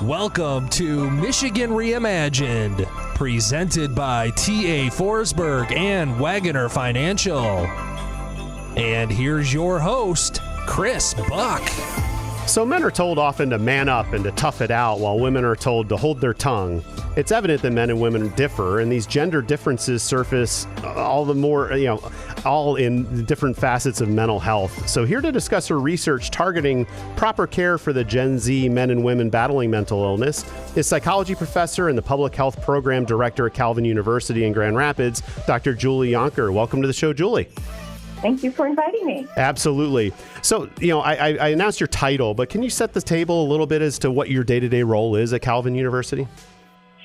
Welcome to Michigan Reimagined, presented by T.A. Forsberg and Wagoner Financial. And here's your host, Chris Buck. So men are told often to man up and to tough it out, while women are told to hold their tongue. It's evident that men and women differ, and these gender differences surface all the more, all in different facets of mental health. So here to discuss her research targeting proper care for the Gen Z men and women battling mental illness is psychology professor and the public health program director at Calvin University in Grand Rapids, Dr. Julie Yonker. Welcome to the show, Julie. Thank you for inviting me. Absolutely. So, I announced your title, but can you set the table a little bit as to what your day-to-day role is at Calvin University?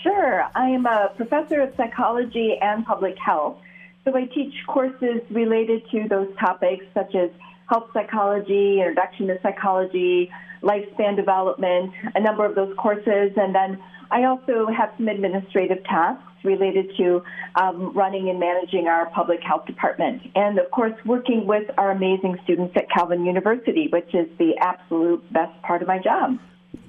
Sure. I am a professor of psychology and public health. So I teach courses related to those topics such as health psychology, introduction to psychology, lifespan development, a number of those courses. And then I also have some administrative tasks related to running and managing our public health department. And, of course, working with our amazing students at Calvin University, which is the absolute best part of my job.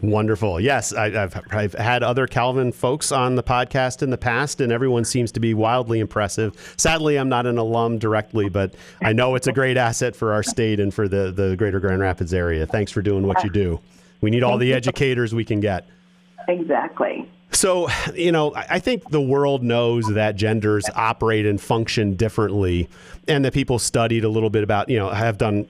Wonderful. Yes, I've had other Calvin folks on the podcast in the past, and everyone seems to be wildly impressive. Sadly, I'm not an alum directly, but I know it's a great asset for our state and for the greater Grand Rapids area. Thanks for doing what you do. We need all the educators we can get. Exactly. So, I think the world knows that genders operate and function differently, and that people studied a little bit about, have done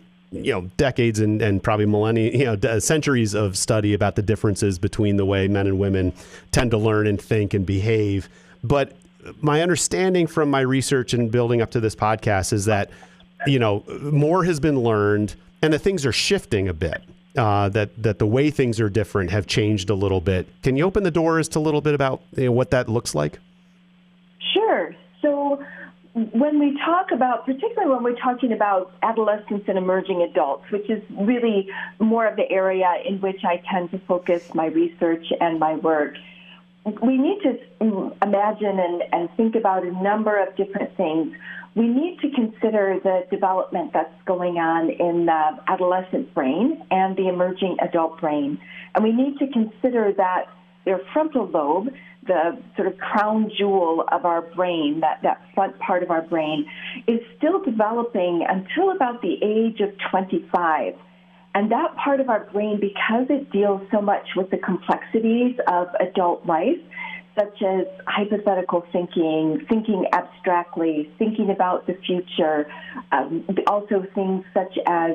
decades and probably millennia, centuries of study about the differences between the way men and women tend to learn and think and behave. But my understanding from my research and building up to this podcast is that, more has been learned and that things are shifting a bit, that the way things are different have changed a little bit. Can you open the door as to a little bit about what that looks like? Sure. So when we talk about, particularly when we're talking about adolescents and emerging adults, which is really more of the area in which I tend to focus my research and my work, we need to imagine and think about a number of different things. We need to consider the development that's going on in the adolescent brain and the emerging adult brain. And we need to consider that their frontal lobe, the sort of crown jewel of our brain, that front part of our brain, is still developing until about the age of 25. And that part of our brain, because it deals so much with the complexities of adult life, such as hypothetical thinking abstractly, thinking about the future, also things such as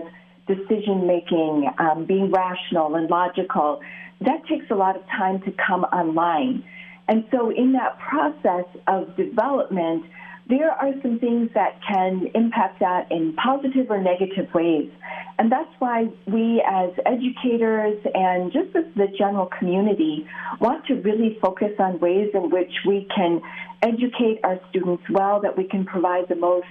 decision-making, being rational and logical, that takes a lot of time to come online. And so in that process of development, there are some things that can impact that in positive or negative ways. And that's why we as educators and just as the general community want to really focus on ways in which we can educate our students well, that we can provide the most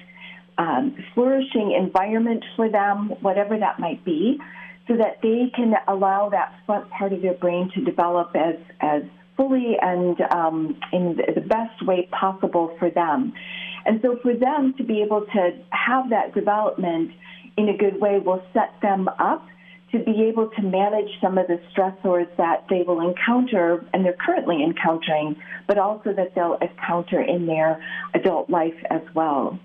flourishing environment for them, whatever that might be, so that they can allow that front part of their brain to develop as fully and in the best way possible for them. And so for them to be able to have that development in a good way will set them up to be able to manage some of the stressors that they will encounter and they're currently encountering, but also that they'll encounter in their adult life as well.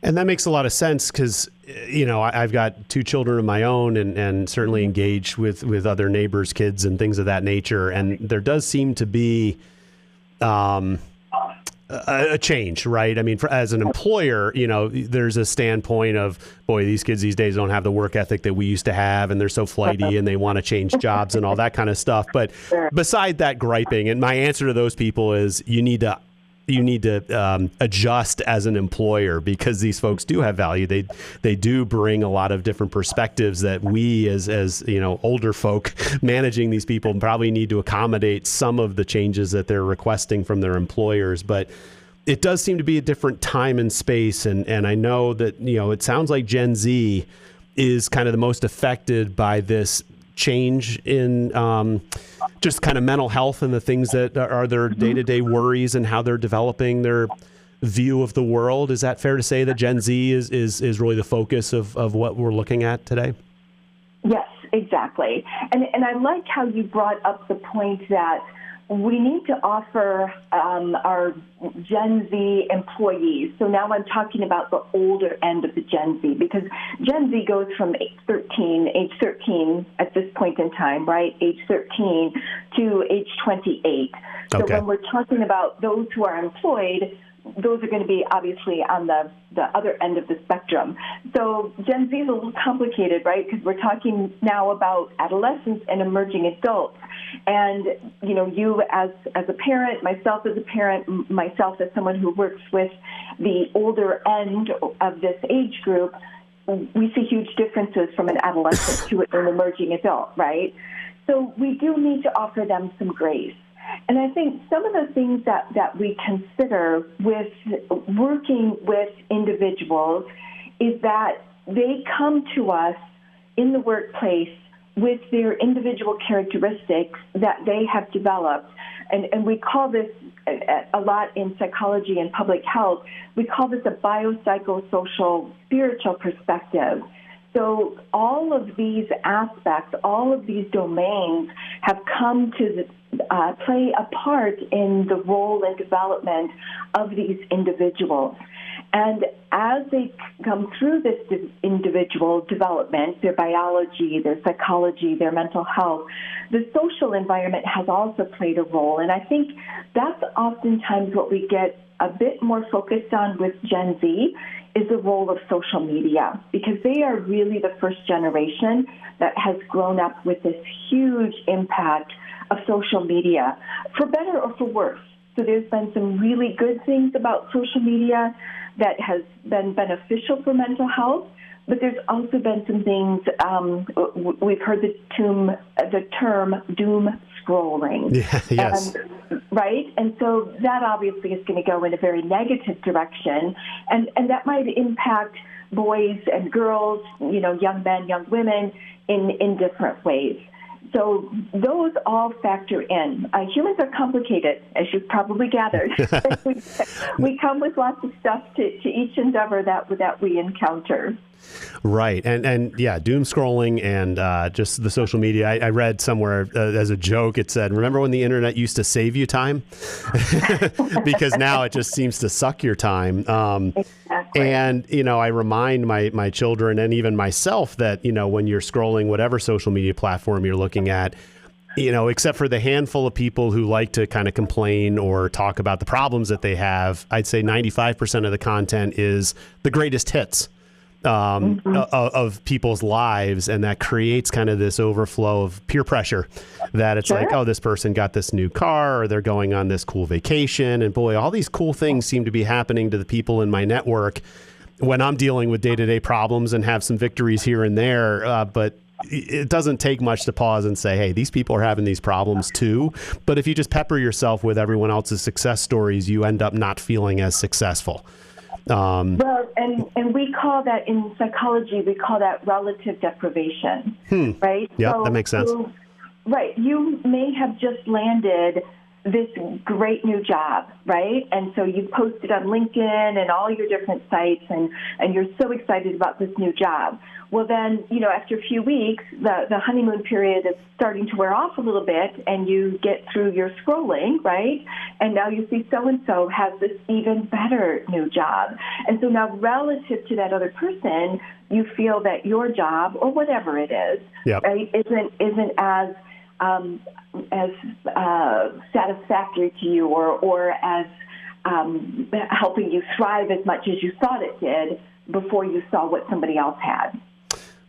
And that makes a lot of sense because, I've got two children of my own and certainly engage with other neighbors' kids and things of that nature. And there does seem to be a change, right? I mean, as an employer, there's a standpoint of, boy, these kids these days don't have the work ethic that we used to have, and they're so flighty and they want to change jobs and all that kind of stuff. But beside that griping, and my answer to those people is you need to adjust as an employer because these folks do have value. They do bring a lot of different perspectives that we as older folk managing these people probably need to accommodate some of the changes that they're requesting from their employers. But it does seem to be a different time and space. And I know that, it sounds like Gen Z is kind of the most affected by this change in just kind of mental health and the things that are their day-to-day worries and how they're developing their view of the world. Is that fair to say that Gen Z is really the focus of what we're looking at today? Yes, Exactly. And I like how you brought up the point that we need to offer our Gen Z employees. So now I'm talking about the older end of the Gen Z, because Gen Z goes from age 13 at this point in time, right? Age 13 to age 28. So Okay. when we're talking about those who are employed, those are going to be obviously on the other end of the spectrum. So Gen Z is a little complicated, right? Because we're talking now about adolescents and emerging adults. And, you know, you as a parent, myself as a parent, myself as someone who works with the older end of this age group, we see huge differences from an adolescent to an emerging adult, right? So we do need to offer them some grace. And I think some of the things that we consider with working with individuals is that they come to us in the workplace with their individual characteristics that they have developed. And we call this a lot in psychology and public health, we call this a biopsychosocial spiritual perspective. So all of these aspects, all of these domains have come to play a part in the role and development of these individuals. And as they come through this individual development, their biology, their psychology, their mental health, the social environment has also played a role. And I think that's oftentimes what we get a bit more focused on with Gen Z is the role of social media, because they are really the first generation that has grown up with this huge impact of social media, for better or for worse. So there's been some really good things about social media that has been beneficial for mental health, but there's also been some things, we've heard the term doom scrolling. Yeah, yes. Right? And so that obviously is going to go in a very negative direction, and that might impact boys and girls, you know, young men, young women in different ways. So those all factor in. Humans are complicated, as you've probably gathered. we come with lots of stuff to each endeavor that we encounter. Right. And yeah, doom scrolling and just the social media. I read somewhere as a joke, it said, remember when the internet used to save you time? Because now it just seems to suck your time. Exactly. And, you know, I remind my children and even myself that, you know, when you're scrolling whatever social media platform you're looking at, you know, except for the handful of people who like to kind of complain or talk about the problems that they have, I'd say 95% of the content is the greatest hits. Of people's lives, and that creates kind of this overflow of peer pressure that it's like, oh, this person got this new car, or they're going on this cool vacation, and boy, all these cool things seem to be happening to the people in my network when I'm dealing with day-to-day problems and have some victories here and there, but it doesn't take much to pause and say, hey, these people are having these problems too. But if you just pepper yourself with everyone else's success stories, you end up not feeling as successful. Well, and we call that in psychology, we call that relative deprivation, right? Yeah, that makes sense. Right. You may have just landed this great new job, right? And so you posted on LinkedIn and all your different sites, and you're so excited about this new job. Well, then, you know, after a few weeks, the honeymoon period is starting to wear off a little bit, and you get through your scrolling, right? And now you see so-and-so has this even better new job. And so now relative to that other person, you feel that your job, or whatever it is, right, isn't as satisfactory to you, or as helping you thrive as much as you thought it did before you saw what somebody else had.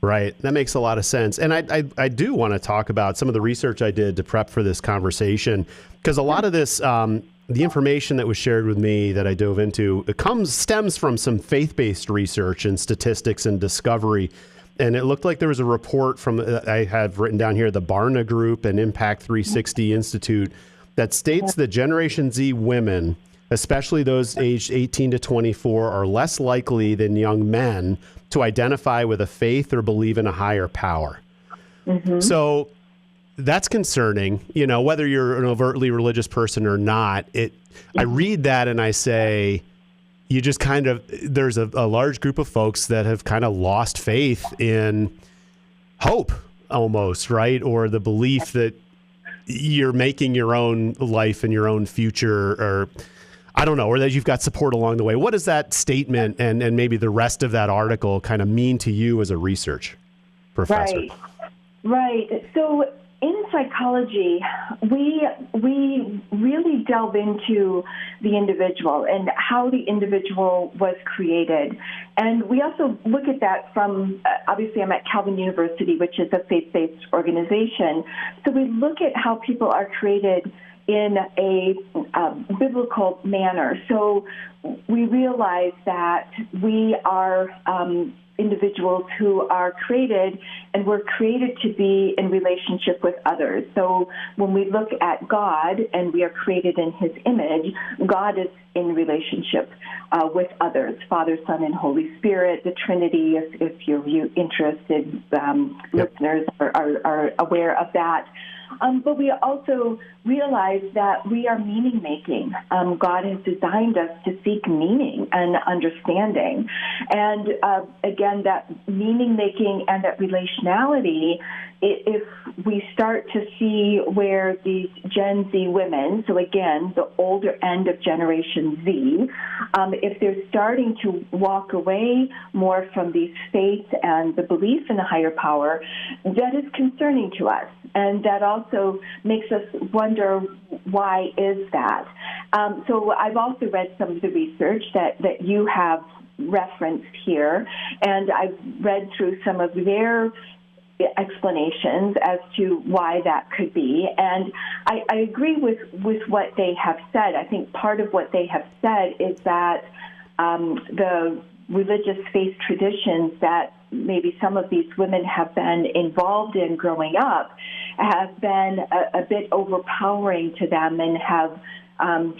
Right. That makes a lot of sense. And I do want to talk about some of the research I did to prep for this conversation, because a lot of this, the information that was shared with me that I dove into, stems from some faith-based research and statistics and discovery. And it looked like there was a report from, I have written down here, the Barna Group and Impact 360 Institute, that states that Generation Z women, especially those aged 18 to 24, are less likely than young men to identify with a faith or believe in a higher power. Mm-hmm. So that's concerning, you know, whether you're an overtly religious person or not. I read that and I say, you just kind of, there's a large group of folks that have kind of lost faith in hope almost, right? Or the belief that you're making your own life and your own future, or I don't know, or that you've got support along the way. What does that statement and maybe the rest of that article kind of mean to you as a research professor? Right. So in psychology, we really delve into the individual and how the individual was created. And we also look at that from, obviously I'm at Calvin University, which is a faith-based organization. So we look at how people are created in a biblical manner. So we realize that we are individuals who are created, and we're created to be in relationship with others. So when we look at God and we are created in his image, God is in relationship with others, Father, Son, and Holy Spirit, the Trinity, if you're interested, listeners are aware of that. But we also realize that we are meaning-making. God has designed us to seek meaning and understanding. And again, that meaning-making and that relationality, if we start to see where these Gen Z women, so again, the older end of Generation Z, if they're starting to walk away more from these faith and the belief in a higher power, that is concerning to us. And that also makes us wonder, why is that? So I've also read some of the research that you have referenced here, and I've read through some of their explanations as to why that could be. And I agree with what they have said. I think part of what they have said is that the religious faith traditions that maybe some of these women have been involved in growing up have been a bit overpowering to them, and have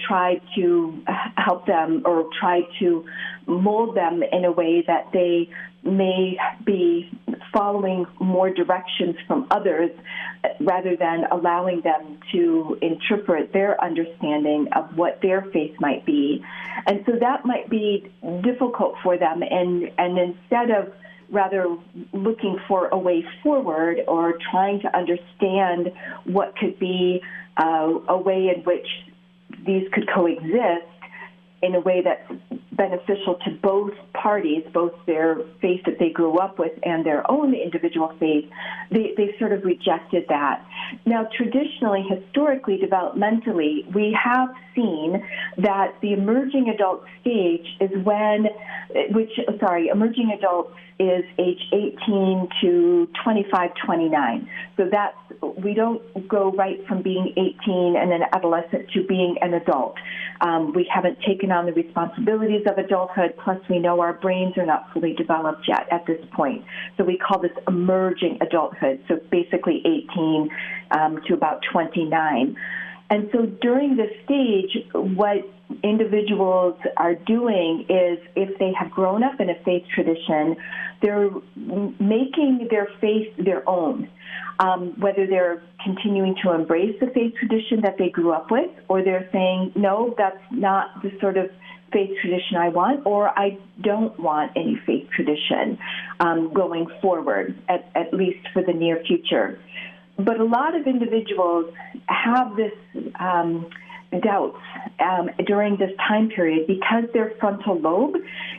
tried to help them or tried to mold them in a way that they may be following more directions from others rather than allowing them to interpret their understanding of what their faith might be. And so that might be difficult for them. And instead of rather looking for a way forward or trying to understand what could be a way in which these could coexist in a way that's beneficial to both parties, both their faith that they grew up with and their own individual faith, they sort of rejected that. Now, traditionally, historically, developmentally, we have seen that the emerging adult stage is emerging adults is age 18 to 25, 29. So that's, we don't go right from being 18 and an adolescent to being an adult. We haven't taken on the responsibilities of adulthood, plus we know our brains are not fully developed yet at this point. So we call this emerging adulthood, so basically 18 to about 29. And so during this stage, what individuals are doing is, if they have grown up in a faith tradition, they're making their faith their own, whether they're continuing to embrace the faith tradition that they grew up with, or they're saying, no, that's not the sort of faith tradition I want, or I don't want any faith tradition going forward, at least for the near future. But a lot of individuals have this doubts during this time period because their frontal lobe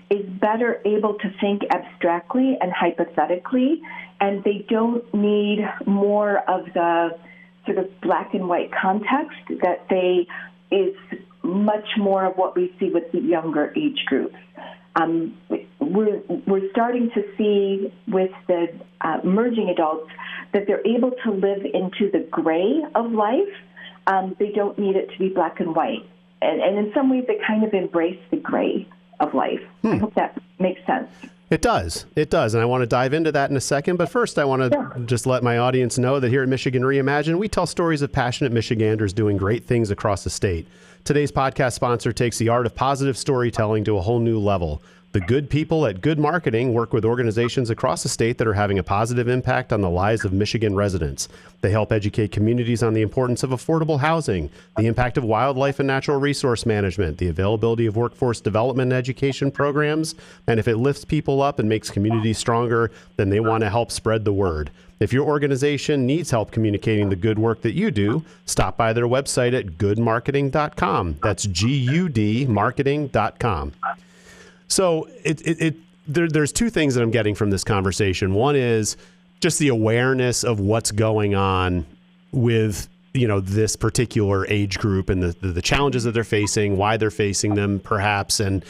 is better able to think abstractly and hypothetically, and they don't need more of the sort of black and white context that is much more of what we see with the younger age groups. We're starting to see with the emerging adults that they're able to live into the gray of life. They don't need it to be black and white. And in some ways, they kind of embrace the gray of life. I hope that makes sense. It does. It does. And I want to dive into that in a second. But first, I want to just let my audience know that here at Michigan Reimagine, we tell stories of passionate Michiganders doing great things across the state. Today's podcast sponsor takes the art of positive storytelling to a whole new level. The good people at Good Marketing work with organizations across the state that are having a positive impact on the lives of Michigan residents. They help educate communities on the importance of affordable housing, the impact of wildlife and natural resource management, the availability of workforce development and education programs, and if it lifts people up and makes communities stronger, then they want to help spread the word. If your organization needs help communicating the good work that you do, stop by their website at goodmarketing.com. That's GUD marketing.com. So there's two things that I'm getting from this conversation. One is just the awareness of what's going on with this particular age group and the challenges that they're facing, why they're facing them, perhaps, and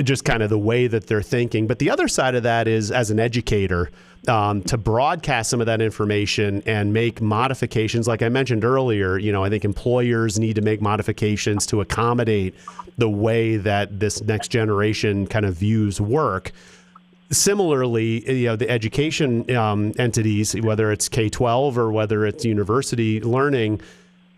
just kind of the way that they're thinking. But the other side of that is, as an educator, to broadcast some of that information and make modifications. Like I mentioned earlier, I think employers need to make modifications to accommodate the way that this next generation kind of views work. Similarly, the education entities, whether it's K-12 or whether it's university learning,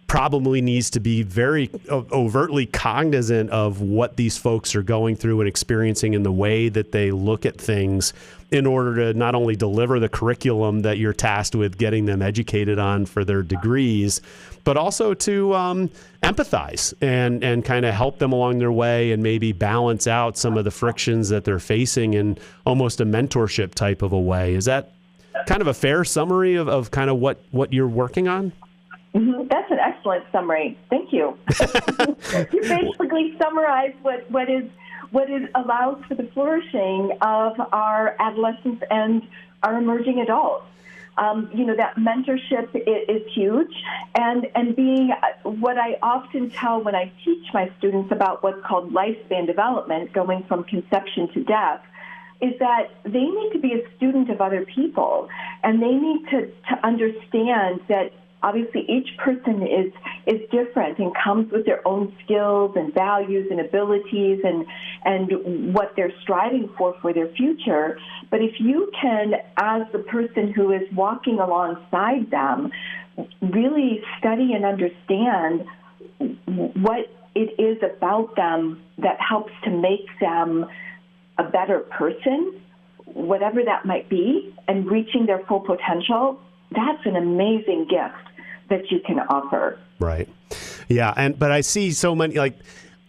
probably needs to be very overtly cognizant of what these folks are going through and experiencing in the way that they look at things, in order to not only deliver the curriculum that you're tasked with getting them educated on for their degrees, but also to empathize and kind of help them along their way and maybe balance out some of the frictions that they're facing in almost a mentorship type of a way. Is that kind of a fair summary of kind of what you're working on? Mm-hmm. That's an excellent summary. Thank you. You basically summarized what allows for the flourishing of our adolescents and our emerging adults. That mentorship is huge, and being what I often tell when I teach my students about what's called lifespan development, going from conception to death, is that they need to be a student of other people, and they need to understand that obviously each person is different and comes with their own skills and values and abilities and what they're striving for their future. But if you can, as the person who is walking alongside them, really study and understand what it is about them that helps to make them a better person, whatever that might be, and reaching their full potential, that's an amazing gift that you can offer. Right. Yeah. But I see so many,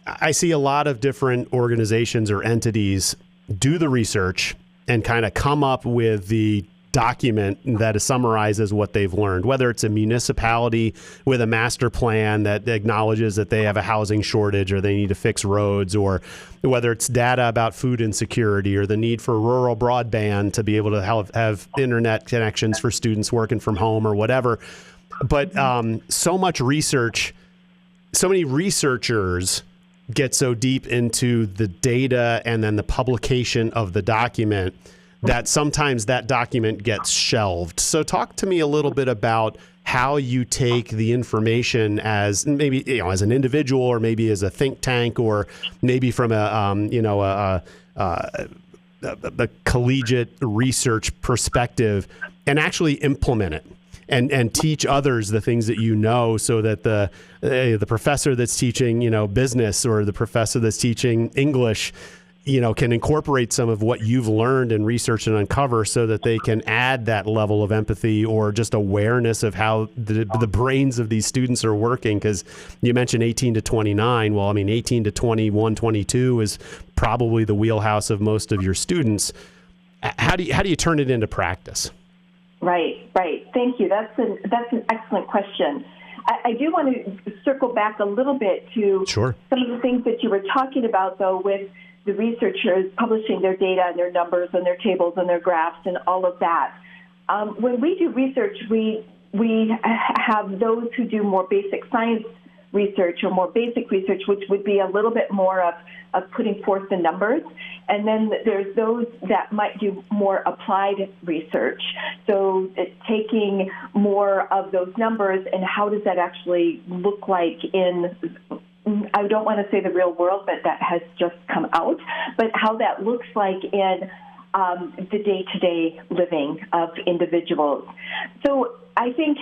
I see a lot of different organizations or entities do the research and kind of come up with the document that summarizes what they've learned, whether it's a municipality with a master plan that acknowledges that they have a housing shortage or they need to fix roads, or whether it's data about food insecurity or the need for rural broadband to be able to have internet connections for students working from home or whatever. But so much research, so many researchers get so deep into the data and then the publication of the document that sometimes that document gets shelved. So talk to me a little bit about how you take the information as maybe, as an individual, or maybe as a think tank, or maybe from a collegiate research perspective, and actually implement it. And teach others the things that you know, so that the professor that's teaching business, or the professor that's teaching English, can incorporate some of what you've learned and research and uncover, so that they can add that level of empathy or just awareness of how the brains of these students are working. Because you mentioned 18 to 29. Well, 18 to 21, 22 is probably the wheelhouse of most of your students. How do you turn it into practice? Right. Thank you. That's an excellent question. I do want to circle back a little bit to Sure. some of the things that you were talking about, though, with the researchers publishing their data and their numbers and their tables and their graphs and all of that. When we do research, we have those who do more basic science research or more basic research, which would be a little bit more of putting forth the numbers. And then there's those that might do more applied research. So it's taking more of those numbers and how does that actually look like in, I don't want to say the real world, but that has just come out, but how that looks like in the day-to-day living of individuals. So I think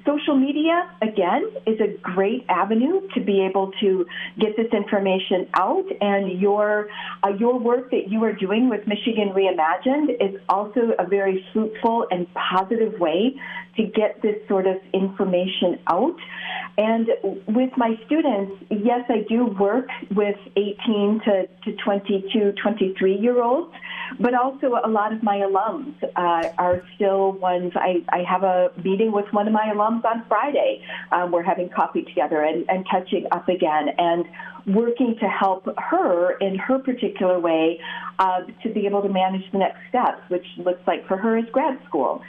social media, again, is a great avenue to be able to get this information out, and your work that you are doing with Michigan Reimagined is also a very fruitful and positive way to get this sort of information out. And with my students, yes, I do work with 18 to 22, 23-year-olds, but also a lot of my alums are still ones. I have a meeting with one of my alums on Friday. We're having coffee together and catching up again and working to help her in her particular way to be able to manage the next steps, which looks like for her is grad school.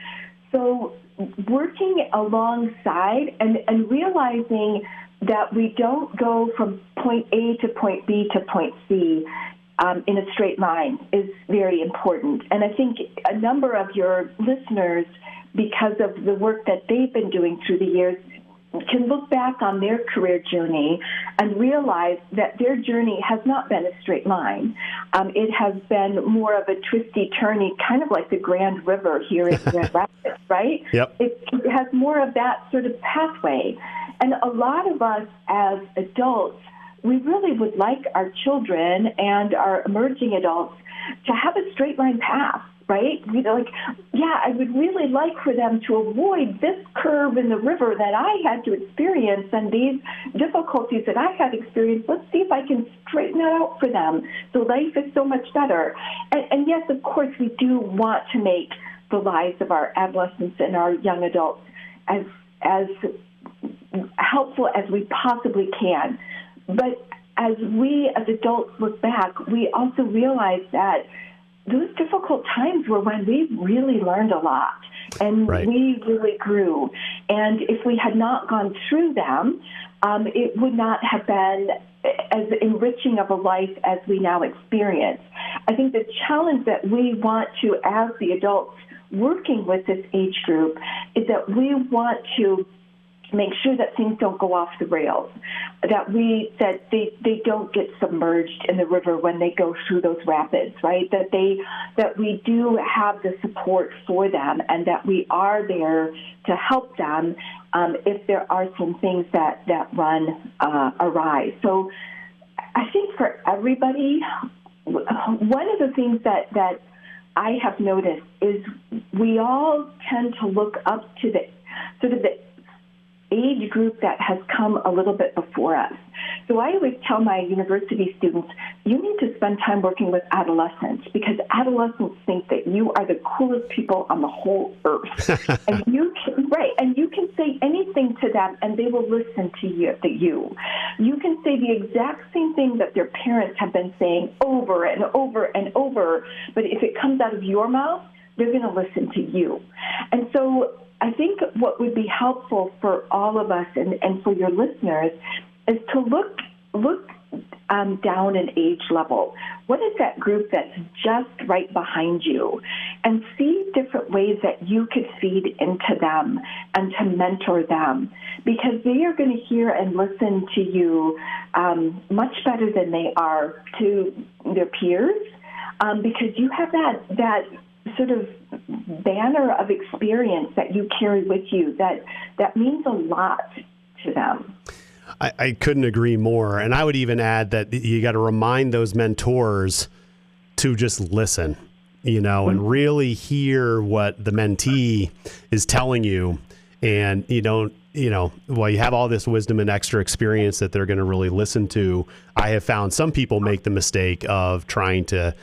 So working alongside and realizing that we don't go from point A to point B to point C in a straight line is very important. And I think a number of your listeners, because of the work that they've been doing through the years, can look back on their career journey and realize that their journey has not been a straight line. It has been more of a twisty-turny, kind of like the Grand River here in Grand Rapids, right? Yep. It has more of that sort of pathway. And a lot of us as adults, we really would like our children and our emerging adults to have a straight line path, right? You know, like, yeah, I would really like for them to avoid this curve in the river that I had to experience and these difficulties that I had experienced. Let's see if I can straighten that out for them. So life is so much better. And yes, of course, we do want to make the lives of our adolescents and our young adults as helpful as we possibly can. But as we as adults look back, we also realize that those difficult times were when we really learned a lot and we really grew. And if we had not gone through them, it would not have been as enriching of a life as we now experience. I think the challenge that we want to, as the adults working with this age group, is that we want to make sure that things don't go off the rails, that they don't get submerged in the river when they go through those rapids, right? That we do have the support for them and that we are there to help them if there are some things that run awry. So I think for everybody, one of the things that I have noticed is we all tend to look up to the sort of the age group that has come a little bit before us. So I always tell my university students, you need to spend time working with adolescents because adolescents think that you are the coolest people on the whole earth. and you can say anything to them and they will listen to you. You can say the exact same thing that their parents have been saying over and over and over, but if it comes out of your mouth, they're going to listen to you. And so I think what would be helpful for all of us and for your listeners is to look down an age level. What is that group that's just right behind you? And see different ways that you could feed into them and to mentor them, because they are going to hear and listen to you much better than they are to their peers, because you have that sort of banner of experience that you carry with you that means a lot to them. I couldn't agree more. And I would even add that you got to remind those mentors to just listen, and really hear what the mentee is telling you. And you have all this wisdom and extra experience that they're going to really listen to. I have found some people make the mistake of trying to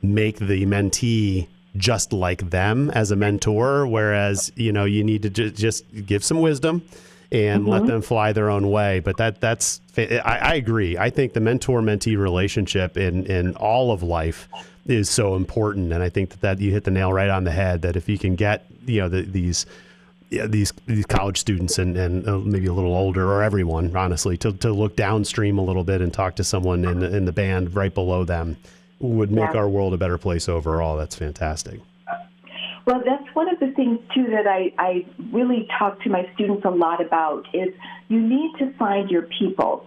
make the mentee just like them as a mentor, whereas, you need to just give some wisdom and let them fly their own way. But I agree. I think the mentor-mentee relationship in all of life is so important. And I think that you hit the nail right on the head, that if you can get, these college students and maybe a little older, or everyone, honestly, to look downstream a little bit and talk to someone in the band right below them, would make our world a better place overall. That's fantastic. Well, that's one of the things, too, that I really talk to my students a lot about is you need to find your people.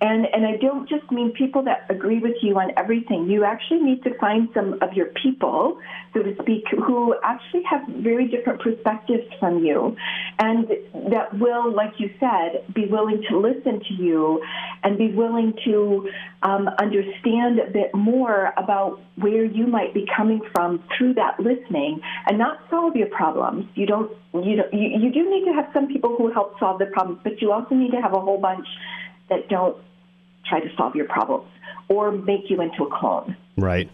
And I don't just mean people that agree with you on everything. You actually need to find some of your people, so to speak, who actually have very different perspectives from you, and that will, like you said, be willing to listen to you and be willing to understand a bit more about where you might be coming from through that listening, and not solve your problems. You do need to have some people who help solve the problems, but you also need to have a whole bunch that don't try to solve your problems or make you into a clone. Right.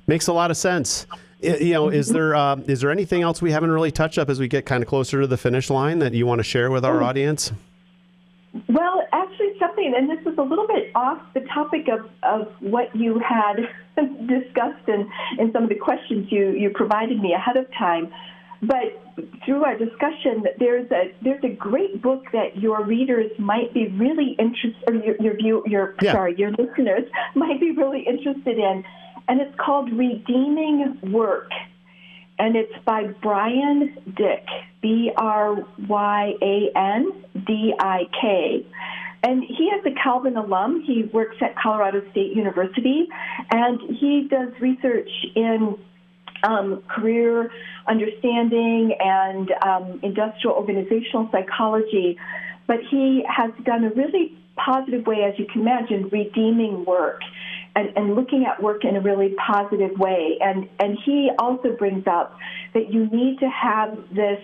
Makes a lot of sense. Is there anything else we haven't really touched up as we get kind of closer to the finish line that you want to share with our audience? Well, actually something, and this is a little bit off the topic of what you had discussed in some of the questions you provided me ahead of time, but through our discussion, there's a great book that your readers might be really interested, or your listeners might be really interested in, and it's called Redeeming Work, and it's by Brian Dick, BryanDik, and he is a Calvin alum. He works at Colorado State University, and he does research in career understanding and industrial organizational psychology, but he has done a really positive way, as you can imagine, redeeming work and looking at work in a really positive way. And he also brings up that you need to have this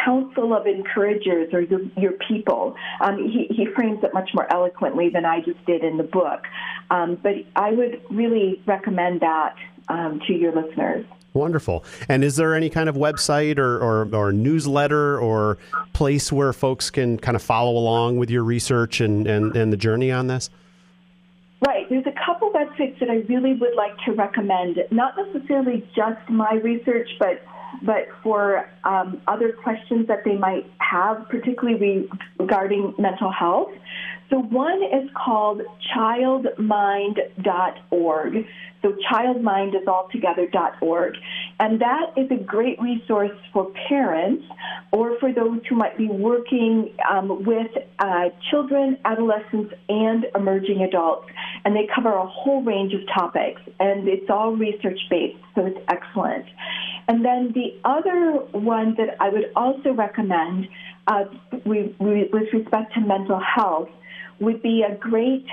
council of encouragers, or your people. He frames it much more eloquently than I just did in the book. But I would really recommend that to your listeners. Wonderful. And is there any kind of website or newsletter or place where folks can kind of follow along with your research and the journey on this? Right. There's a couple websites that I really would like to recommend, not necessarily just my research, but for other questions that they might have, particularly regarding mental health. So one is called childmind.org. So childmind is all together.org. And that is a great resource for parents or for those who might be working with children, adolescents, and emerging adults. And they cover a whole range of topics. And it's all research-based, so it's excellent. And then the other one that I would also recommend with respect to mental health would be a great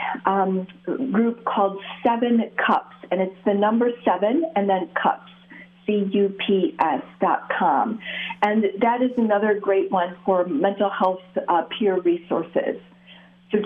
group called 7 Cups, and it's the number 7 and then Cups, CUPS.com. And that is another great one for mental health peer resources. So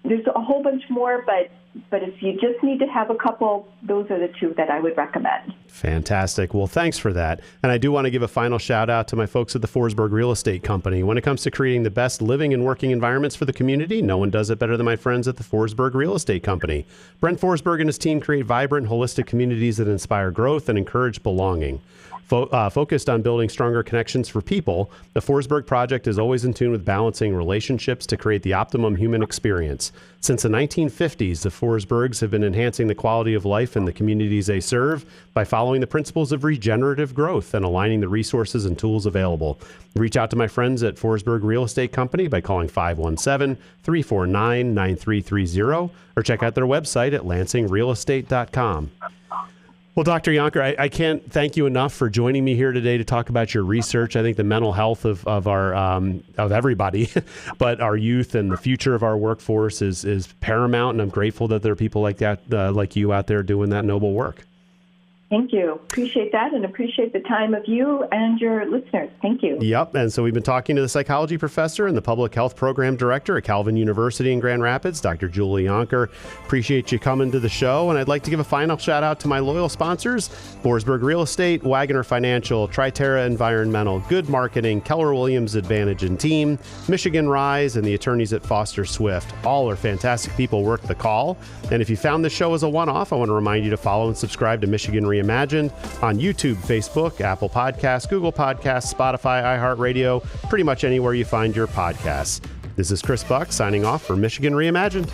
there's a whole bunch more, but if you just need to have a couple, those are the two that I would recommend. Fantastic. Well, thanks for that. And I do want to give a final shout out to my folks at the Forsberg Real Estate Company. When it comes to creating the best living and working environments for the community, no one does it better than my friends at the Forsberg Real Estate Company. Brent Forsberg and his team create vibrant, holistic communities that inspire growth and encourage belonging. Focused on building stronger connections for people, the Forsberg Project is always in tune with balancing relationships to create the optimum human experience. Since the 1950s, the Forsbergs have been enhancing the quality of life in the communities they serve by following the principles of regenerative growth and aligning the resources and tools available. Reach out to my friends at Forsberg Real Estate Company by calling 517-349-9330 or check out their website at lansingrealestate.com. Well, Dr. Yonker, I can't thank you enough for joining me here today to talk about your research. I think the mental health of our of everybody, but our youth and the future of our workforce is paramount, and I'm grateful that there are people like that, like you, out there doing that noble work. Thank you. Appreciate that, and appreciate the time of you and your listeners. Thank you. Yep. And so we've been talking to the psychology professor and the public health program director at Calvin University in Grand Rapids, Dr. Julie Yonker. Appreciate you coming to the show. And I'd like to give a final shout out to my loyal sponsors, Forsberg Real Estate, Wagoner Financial, Triterra Environmental, Good Marketing, Keller Williams Advantage and Team, Michigan Rise, and the attorneys at Foster Swift. All are fantastic people worth the call. And if you found this show as a one-off, I want to remind you to follow and subscribe to Michigan Reimagined on YouTube, Facebook, Apple Podcasts, Google Podcasts, Spotify, iHeartRadio, pretty much anywhere you find your podcasts. This is Chris Buck signing off for Michigan Reimagined.